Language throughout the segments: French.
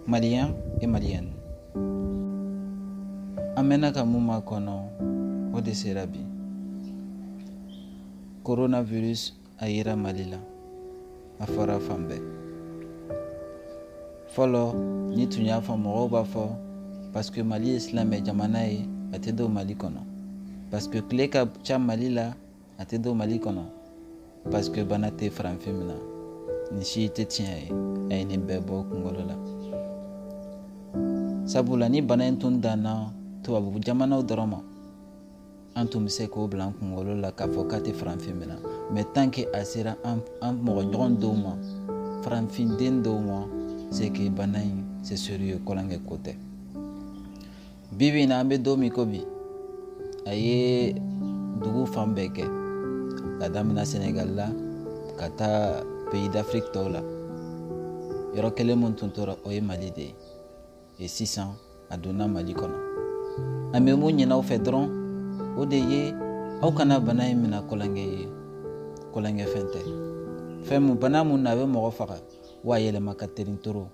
Maliens et Maliennes. Amena kamuma kono ode serabi. Coronavirus ayira malila. Afara fambe. Folo ni tunya fa moroba fo parce que Mali Islam e jamana e atedo Mali kono. Parce que kleka cha Malila atedo Mali kono. Parce que banate franfimina. Nishi te tien e ni bebo kungolola. Sabula ni bana dana to abu jamana udroma. Antum se ko blanc kungolola ka fokate franfimina. Mais tant que asira am mo nyon doma. Franfin den doma c'est que banaï c'est sérieux kolange côté. Bibi na ambe domi kobi. Aye dugu fambeke. La damina Sénégal là kata pays d'Afrique tola. Yoro kele montuntora oye Mali de. Et 600 adona Mali kono. Ame mo nyina o fedron o de ye au kana banaï mina kolange fente. Femu banamu na be mo faka wa yele makaterin toro.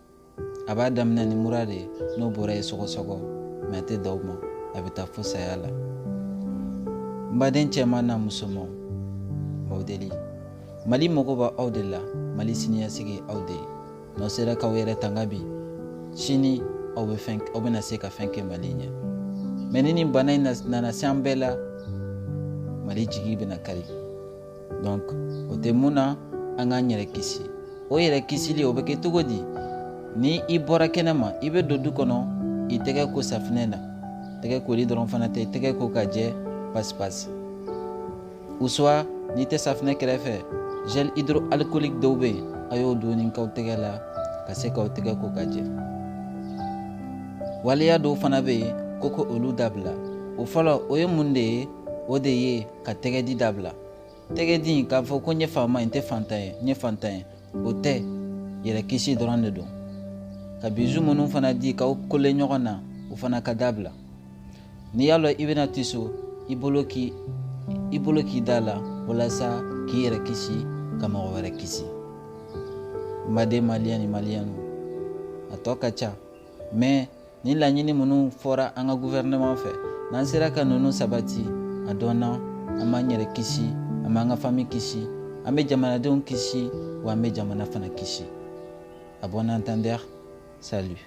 Aba damina ni murade no bore sogo mete dawma abita fosa yala. Mbaden chema na musomo baudeli. Mali mogo ba audela, Mali sinia sigi aude. No sera kawere tangabi. Shini au be na seka fenke malinya. Menini banai na siambela Mali jigi bena kari. Donc otemuna anga nyere kisi. O yere kisi li obeke tugodi. Ni ibora kenema ibe dodu kono itege ko safnena. Tege ko li doron fana te tege ko kaje passe. Ou soit ni te safne krefe gel hydroalcoolique dobe ayo do nin kaw tege la ka se kaw tege ko kaje. Waliya do fana be koko olu dabla. O falo o ye munde o de ye ka tege di dabla. Tege di ka fo ko nye fama inte fantan o te yere kisi doron de do. Ka bizu munu fana di ka kole nyogona o fana ka dabla. Ni yalo ibena tiso ibolo ki dala walasa ki yere kisi kama wawere kisi. Made malianu atoka cha mais ni la nyini munu fora anga gouvernement fe nan sera ka nunu sabati adona ama nyere kisi ama anga fami kisi ame jamana de kisi wa ame jamana fana kisi. À bon entendeur, salut.